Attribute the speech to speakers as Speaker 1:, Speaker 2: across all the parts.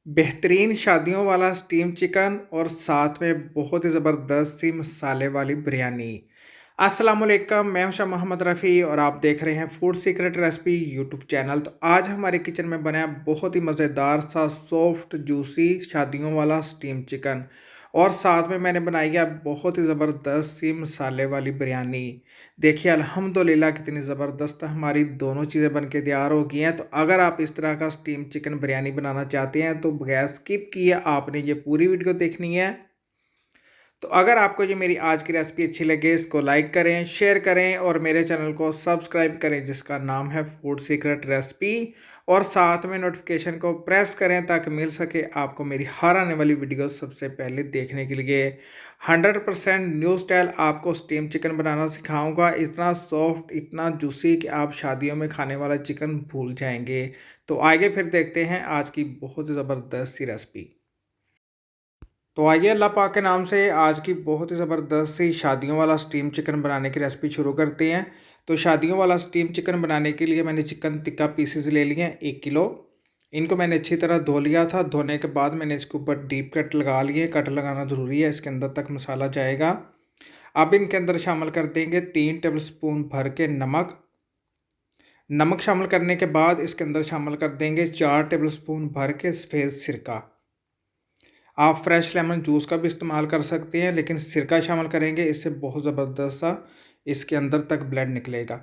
Speaker 1: बेहतरीन शादियों वाला स्टीम चिकन और साथ में बहुत ही ज़बरदस्त सी मसाले वाली बिरयानी। अस्सलाम वालेकुम, मैं हूं शाह मोहम्मद रफ़ी और आप देख रहे हैं food secret recipe YouTube channel. तो आज हमारे किचन में बना है बहुत ही मज़ेदार सा सॉफ्ट जूसी शादियों वाला स्टीम चिकन और साथ में मैंने बनाई है बहुत ही ज़बरदस्त सी मसाले वाली बिरयानी। देखिए अल्हम्दुलिल्लाह कितनी ज़बरदस्त हमारी दोनों चीज़ें बन के तैयार हो गई हैं। तो अगर आप इस तरह का स्टीम चिकन बिरयानी बनाना चाहते हैं तो बगैर स्किप किए आपने ये पूरी वीडियो देखनी है। तो अगर आपको ये मेरी आज की रेसिपी अच्छी लगे इसको लाइक करें, शेयर करें और मेरे चैनल को सब्सक्राइब करें जिसका नाम है फूड सीक्रेट रेसिपी, और साथ में नोटिफिकेशन को प्रेस करें ताकि मिल सके आपको मेरी हर आने वाली वीडियो सबसे पहले देखने के लिए। 100% न्यू स्टाइल आपको स्टीम चिकन बनाना सिखाऊंगा, इतना सॉफ्ट इतना जूसी कि आप शादियों में खाने वाला चिकन भूल जाएंगे। तो आगे फिर देखते हैं आज की बहुत ज़बरदस्त सी रेसिपी। तो आइए अल्लाह पाक के नाम से आज की बहुत ही ज़बरदस्त सी शादियों वाला स्टीम चिकन बनाने की रेसिपी शुरू करते हैं। तो शादियों वाला स्टीम चिकन बनाने के लिए मैंने चिकन टिक्का पीसेस ले लिए हैं 1 किलो। इनको मैंने अच्छी तरह धो लिया था। धोने के बाद मैंने इसके ऊपर डीप कट लगा लिए। कट लगाना ज़रूरी है, इसके अंदर तक मसाला जाएगा। अब इनके अंदर शामिल कर देंगे 3 टेबल स्पून भर के नमक। नमक शामिल करने के बाद इसके अंदर शामिल कर देंगे 4 टेबल स्पून भर के सफ़ेद सिरका। आप फ्रेश लेमन जूस का भी इस्तेमाल कर सकते हैं, लेकिन सिरका शामिल करेंगे इससे बहुत ज़बरदस्त सा इसके अंदर तक ब्लड निकलेगा।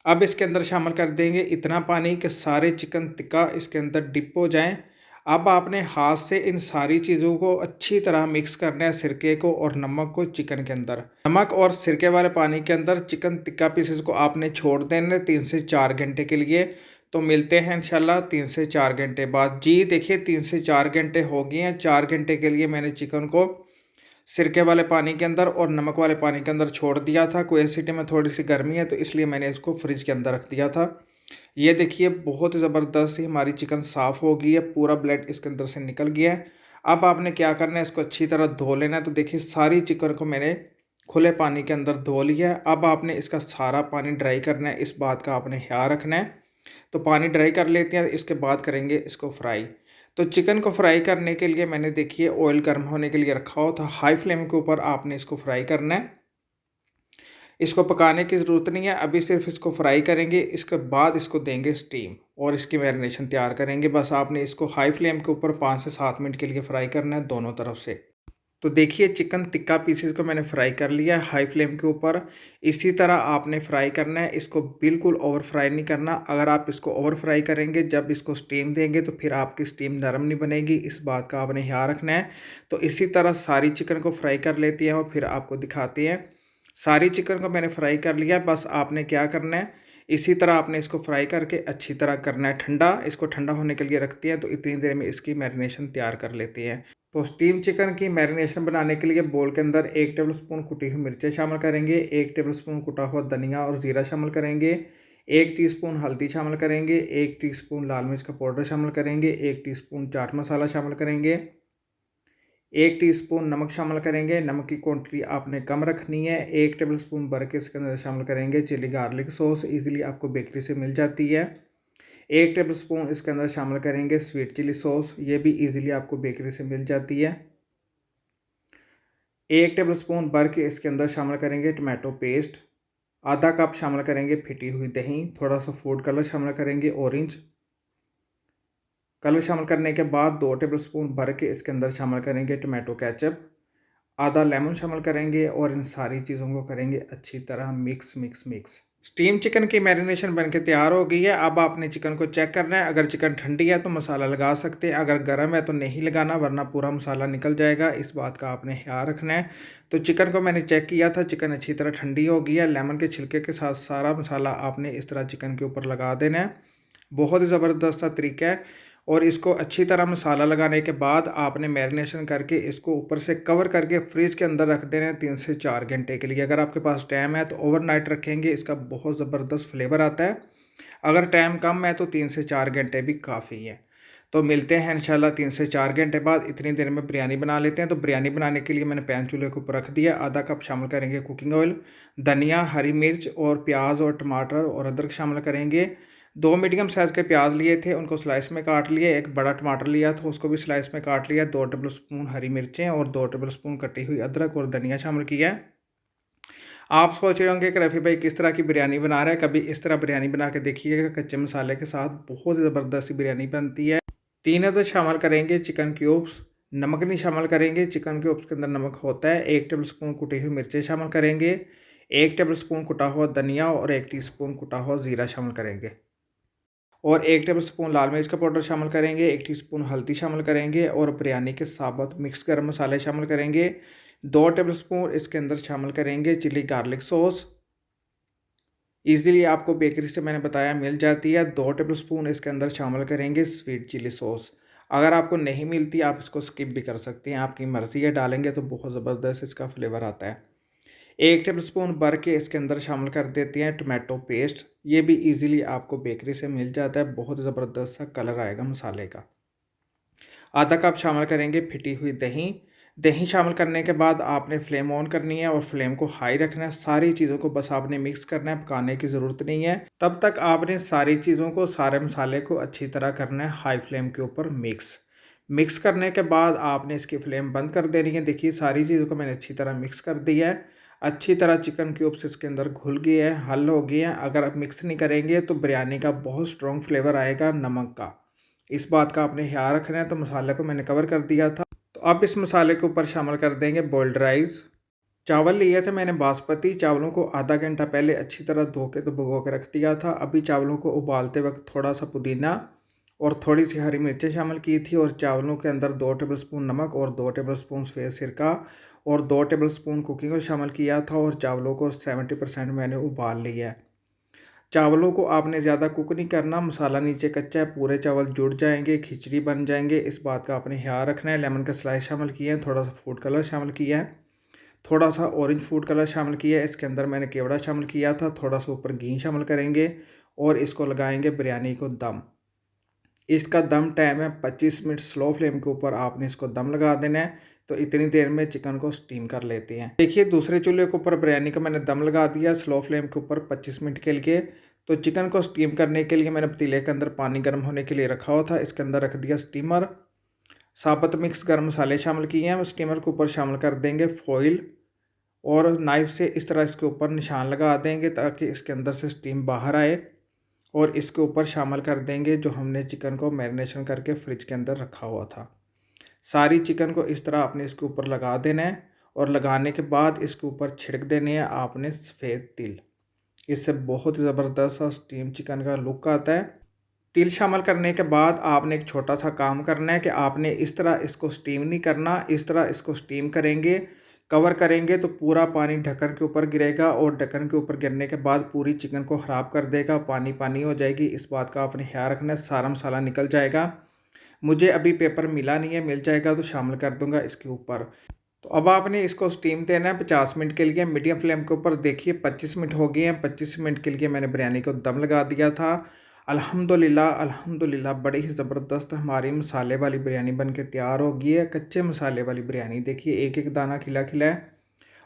Speaker 1: अब इसके अंदर शामिल कर देंगे इतना पानी कि सारे चिकन टिक्का इसके अंदर डिप हो जाएं। अब आपने हाथ से इन सारी चीज़ों को अच्छी तरह मिक्स करना है, सिरके को और नमक को चिकन के अंदर। नमक और सिरके वाले पानी के अंदर चिकन टिक्का पीसेस को आपने छोड़ देना 3 से 4 घंटे के लिए। तो मिलते हैं इंशाल्लाह 3 से 4 घंटे बाद। जी देखिए 3 से 4 घंटे हो गए हैं। 4 घंटे के लिए मैंने चिकन को सिरके वाले पानी के अंदर और नमक वाले पानी के अंदर छोड़ दिया था। क्वेसिटी में थोड़ी सी गर्मी है तो इसलिए मैंने इसको फ्रिज के अंदर रख दिया था। ये देखिए बहुत ज़बरदस्त सी हमारी चिकन साफ़ हो गई है, पूरा ब्लड इसके अंदर से निकल गया है। अब आपने क्या करना है, इसको अच्छी तरह धो लेना है। तो देखिए सारी चिकन को मैंने खुले पानी के अंदर धो लिया है। अब आपने इसका सारा पानी ड्राई करना है, इस बात का आपने ख्याल रखना है। तो पानी ड्राई कर लेते हैं, इसके बाद करेंगे इसको फ्राई। तो चिकन को फ्राई करने के लिए मैंने देखिए ऑयल गर्म होने के लिए रखा हुआ था। हाई फ्लेम के ऊपर आपने इसको फ्राई करना है। इसको पकाने की ज़रूरत नहीं है, अभी सिर्फ इसको फ्राई करेंगे। इसके बाद इसको देंगे स्टीम और इसकी मैरिनेशन तैयार करेंगे। बस आपने इसको हाई फ्लेम के ऊपर 5 से 7 मिनट के लिए फ्राई करना है दोनों तरफ से। तो देखिए चिकन टिक्का पीसेस को मैंने फ्राई कर लिया है हाई फ्लेम के ऊपर। इसी तरह आपने फ्राई करना है, इसको बिल्कुल ओवर फ्राई नहीं करना। अगर आप इसको ओवर फ्राई करेंगे जब इसको स्टीम देंगे तो फिर आपकी स्टीम नरम नहीं बनेगी, इस बात का आपने ख्याल रखना है। तो इसी तरह सारी चिकन को फ्राई कर लेते हैं और फिर आपको दिखाते हैं। सारी चिकन को मैंने फ्राई कर लिया, बस आपने क्या करना है इसी तरह आपने इसको फ्राई करके अच्छी तरह करना है ठंडा। इसको ठंडा होने के लिए रखते हैं। तो इतनी देर में इसकी मैरिनेशन तैयार कर लेते हैं। तो स्टीम चिकन की मैरिनेशन बनाने के लिए बोल के अंदर 1 टेबलस्पून कुटी हुई मिर्चें शामिल करेंगे, 1 टेबलस्पून कुटा हुआ धनिया और ज़ीरा शामिल करेंगे, 1 टीस्पून हल्दी शामिल करेंगे, 1 टीस्पून लाल मिर्च का पाउडर शामिल करेंगे, 1 टीस्पून चाट मसाला शामिल करेंगे, 1 टीस्पून नमक शामिल करेंगे। नमक की क्वांटिटी आपने कम रखनी है। 1 टेबलस्पून भर के इसके अंदर शामिल करेंगे चिली गार्लिक सॉस, ईजिली आपको बेकरी से मिल जाती है। 1 टेबलस्पून इसके अंदर शामिल करेंगे स्वीट चिली सॉस, ये भी इजीली आपको बेकरी से मिल जाती है। 1 टेबलस्पून भर के इसके अंदर शामिल करेंगे टमाटो पेस्ट। आधा कप शामिल करेंगे फिटी हुई दही। थोड़ा सा फूड कलर शामिल करेंगे ऑरेंज कलर। शामिल करने के बाद 2 टेबलस्पून भर के इसके अंदर शामिल करेंगे टमाटो केचप। आधा लेमन शामिल करेंगे और इन सारी चीज़ों को करेंगे अच्छी तरह mix mix mix. Steam chicken की मैरिनेशन बनके तैयार हो गई है। अब आपने चिकन को चेक करना है, अगर चिकन ठंडी है तो मसाला लगा सकते हैं, अगर गर्म है तो नहीं लगाना वरना पूरा मसाला निकल जाएगा, इस बात का आपने ख्याल रखना है। तो चिकन को मैंने चेक किया था, चिकन अच्छी तरह ठंडी हो गई है। लेमन के छिलके के साथ सारा मसाला आपने इस तरह चिकन के ऊपर लगा देना है। बहुत ही ज़बरदस्त सा तरीका है। और इसको अच्छी तरह मसाला लगाने के बाद आपने मैरिनेशन करके इसको ऊपर से कवर करके फ्रिज के अंदर रख देना है 3 से 4 घंटे के लिए। अगर आपके पास टाइम है तो ओवरनाइट रखेंगे, इसका बहुत ज़बरदस्त फ्लेवर आता है। अगर टाइम कम है तो 3 से 4 घंटे भी काफ़ी है। तो मिलते हैं इंशाल्लाह 3 से 4 घंटे बाद। इतनी देर में बिरयानी बना लेते हैं। तो बिरयानी बनाने के लिए मैंने पैन चूल्हे के ऊपर रख दिया। आधा कप शामिल करेंगे कुकिंग ऑयल, धनिया, हरी मिर्च और प्याज और टमाटर और अदरक शामिल करेंगे। 2 मीडियम साइज़ के प्याज लिए थे, उनको स्लाइस में काट लिए। एक बड़ा टमाटर लिया था, उसको भी स्लाइस में काट लिया। 2 टेबल स्पून हरी मिर्चें और 2 टेबल स्पून कटी हुई अदरक और धनिया शामिल किया है। आप सोच रहे होंगे कि रफ़ी भाई किस तरह की बिरयानी बना रहा है, कभी इस तरह बिरयानी बना के देखिएगा। कच्चे मसाले के साथ बहुत ज़बरदस्त बिरयानी बनती है। 3 अदद शामिल करेंगे चिकन क्यूब्स, नमक नहीं शामिल करेंगे, चिकन क्यूब्स के अंदर नमक होता है। 1 टेबल स्पून कुटी हुई मिर्चें शामिल करेंगे, 1 टेबल स्पून कुटा हुआ धनिया और 1 टीस्पून कुटा हुआ ज़ीरा शामिल करेंगे और 1 टेबल स्पून लाल मिर्च का पाउडर शामिल करेंगे, 1 टीस्पून हल्दी शामिल करेंगे और बिरयानी के साबुत मिक्स गरम मसाले शामिल करेंगे। 2 टेबल स्पून इसके अंदर शामिल करेंगे चिली गार्लिक सॉस। ईज़िली आपको बेकरी से मैंने बताया मिल जाती है। 2 टेबल स्पून इसके अंदर शामिल करेंगे स्वीट चिली सॉस। अगर आपको नहीं मिलती आप इसको स्किप भी कर सकते हैं, आपकी मर्ज़ी है, डालेंगे तो बहुत ज़बरदस्त इसका फ्लेवर आता है। 1 टेबल स्पून भर के इसके अंदर शामिल कर देते हैं टोमेटो पेस्ट। ये भी ईज़िली आपको बेकरी से मिल जाता है, बहुत ज़बरदस्त सा कलर आएगा मसाले का। आधा कप शामिल करेंगे फिटी हुई दही। दही शामिल करने के बाद आपने फ्लेम ऑन करनी है और फ्लेम को हाई रखना है। सारी चीज़ों को बस आपने मिक्स करना है, पकाने की ज़रूरत नहीं है। तब तक आपने सारी चीज़ों को, सारे मसाले को अच्छी तरह करना है हाई फ्लेम के ऊपर मिक्स करने के बाद आपने इसकी फ्लेम बंद कर देनी है। देखिए सारी चीज़ों को मैंने अच्छी तरह मिक्स कर दिया है। अच्छी तरह चिकन क्यूब्स इसके अंदर घुल गए हैं, हल हो गए हैं। अगर आप मिक्स नहीं करेंगे तो बिरयानी का बहुत स्ट्रॉन्ग फ्लेवर आएगा नमक का, इस बात का आपने ख्याल रखना है। तो मसाले को मैंने कवर कर दिया था। तो अब इस मसाले के ऊपर शामिल कर देंगे बॉइल्ड राइस। चावल लिए थे मैंने बासमती, चावलों को आधा घंटा पहले अच्छी तरह धो के तो भिगो के रख दिया था। अभी चावलों को उबालते वक्त थोड़ा सा पुदीना और थोड़ी सी हरी मिर्चें शामिल की थी और चावलों के अंदर 2 टेबल स्पून नमक और 2 टेबल स्पून सफ़ेद सिरका और 2 टेबल स्पून कुकिंग ऑयल शामिल किया था और चावलों को 70% मैंने उबाल लिया है। चावलों को आपने ज़्यादा कुक नहीं करना, मसाला नीचे कच्चा है, पूरे चावल जुड़ जाएंगे, खिचड़ी बन जाएंगे, इस बात का आपने ख्याल रखना है। लेमन का स्लाइस शामिल किया है, थोड़ा सा फूड कलर शामिल किया है, थोड़ा सा ऑरेंज फूड कलर शामिल किया है। इसके अंदर मैंने केवड़ा शामिल किया था, थोड़ा सा ऊपर घी शामिल करेंगे और इसको लगाएंगे बिरयानी को दम। इसका दम टाइम है 25 मिनट, स्लो फ्लेम के ऊपर आपने इसको दम लगा देना है। तो इतनी देर में चिकन को स्टीम कर लेते हैं। देखिए दूसरे चूल्हे के ऊपर बिरयानी का मैंने दम लगा दिया स्लो फ्लेम के ऊपर 25 मिनट के लिए। तो चिकन को स्टीम करने के लिए मैंने पतीले के अंदर पानी गर्म होने के लिए रखा हुआ था, इसके अंदर रख दिया स्टीमर। साबुत मिक्स गर्म मसाले शामिल किए हैं, स्टीमर के ऊपर शामिल कर देंगे फॉइल और नाइफ से इस तरह इसके ऊपर निशान लगा देंगे ताकि इसके अंदर से स्टीम बाहर आए। और इसके ऊपर शामिल कर देंगे जो हमने चिकन को मैरिनेशन करके फ्रिज के अंदर रखा हुआ था। सारी चिकन को इस तरह आपने इसके ऊपर लगा देना है और लगाने के बाद इसके ऊपर छिड़क देने हैं आपने सफ़ेद तिल। इससे बहुत ज़बरदस्त सा स्टीम चिकन का लुक आता है। तिल शामिल करने के बाद आपने एक छोटा सा काम करना है कि आपने इस तरह इसको स्टीम नहीं करना, इस तरह इसको स्टीम करेंगे, कवर करेंगे तो पूरा पानी ढक्कन के ऊपर गिरेगा और ढक्कन के ऊपर गिरने के बाद पूरी चिकन को ख़राब कर देगा, पानी पानी हो जाएगी। इस बात का आपने ख्याल रखना है, सारा मसाला निकल जाएगा। मुझे अभी पेपर मिला नहीं है, मिल जाएगा तो शामिल कर दूंगा इसके ऊपर। तो अब आपने इसको स्टीम देना है 50 मिनट के लिए मीडियम फ्लेम के ऊपर। देखिए 25 मिनट हो गए हैं, 25 मिनट के लिए मैंने बिरयानी को दम लगा दिया था। अल्हम्दुलिल्लाह अल्हम्दुलिल्लाह बड़ी ही ज़बरदस्त हमारी मसाले वाली बिरयानी बन के तैयार हो गई है। कच्चे मसाले वाली बिरयानी देखिए एक एक दाना खिला खिला है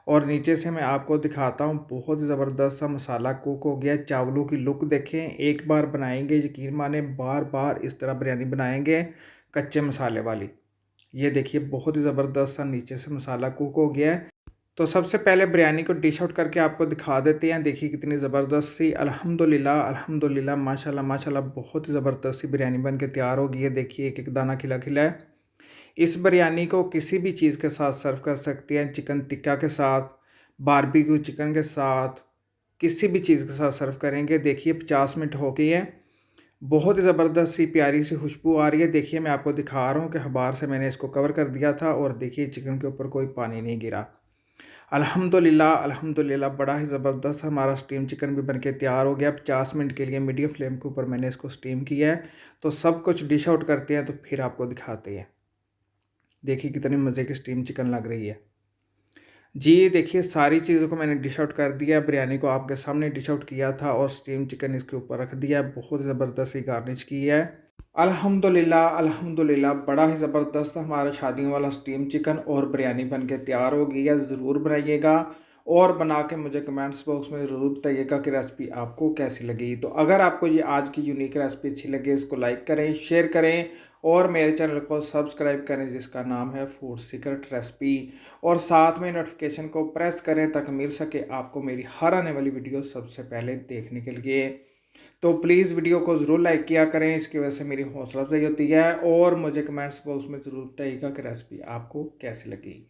Speaker 1: और नीचे से मैं आपको दिखाता हूँ, बहुत ज़बरदस्त सा मसाला कुक हो गया। चावलों की लुक देखें, एक बार बनाएंगे यकीन माने बार बार इस तरह बिरयानी बनाएंगे कच्चे मसाले वाली। ये देखिए बहुत ही ज़बरदस्त सा नीचे से मसाला कुक हो गया है। तो सबसे पहले बिरयानी को डिश आउट करके आपको दिखा देते हैं। देखिए कितनी ज़बरदस्त सी, अल्हम्दुलिल्लाह अल्हम्दुलिल्लाह माशाल्लाह माशाल्लाह बहुत ही ज़बरदस्त सी बिरयानी बन के तैयार हो गई है। देखिए एक एक दाना खिला खिला है। इस बिरयानी को किसी भी चीज़ के साथ सर्व कर सकते हैं, चिकन टिक्का के साथ, बारबेक्यू चिकन के साथ, किसी भी चीज़ के साथ सर्व करेंगे। देखिए 50 मिनट हो गए हैं, बहुत ही ज़बरदस्त सी प्यारी सी खुशबू आ रही है। देखिए मैं आपको दिखा रहा हूँ कि अखबार से मैंने इसको कवर कर दिया था और देखिए चिकन के ऊपर कोई पानी नहीं गिरा। अल्हम्दुलिल्लाह अल्हम्दुलिल्लाह बड़ा ही ज़बरदस्त हमारा स्टीम चिकन भी बनके तैयार हो गया। 50 मिनट के लिए मीडियम फ्लेम के ऊपर मैंने इसको स्टीम किया है। तो सब कुछ डिश आउट करते हैं तो फिर आपको दिखाते हैं। देखिए कितनी मज़े की स्टीम चिकन लग रही है जी। देखिए सारी चीज़ों को मैंने डिश आउट कर दिया, बिरयानी को आपके सामने डिश आउट किया था और स्टीम चिकन इसके ऊपर रख दिया, बहुत ज़बरदस्त सी गार्निश की है। अल्हम्दुलिल्लाह अल्हम्दुलिल्लाह बड़ा ही ज़बरदस्त हमारा शादियों वाला स्टीम चिकन और बिरयानी बन के तैयार हो गई है। ज़रूर बनाइएगा और बना के मुझे कमेंट्स बॉक्स में ज़रूर बताइएगा कि रेसिपी आपको कैसी लगी। तो अगर आपको ये आज की यूनिक रेसिपी अच्छी लगी, इसको लाइक करें, शेयर करें और मेरे चैनल को सब्सक्राइब करें जिसका नाम है फूड सीक्रेट रेसिपी, और साथ में नोटिफिकेशन को प्रेस करें ताकि मिल सके आपको मेरी हर आने वाली वीडियो सबसे पहले देखने के लिए। तो प्लीज़ वीडियो को ज़रूर लाइक किया करें, इसकी वजह से मेरी हौसला अफजाई होती है, और मुझे कमेंट्स बॉक्स में ज़रूर बताइएगा कि रेसिपी आपको कैसी लगी।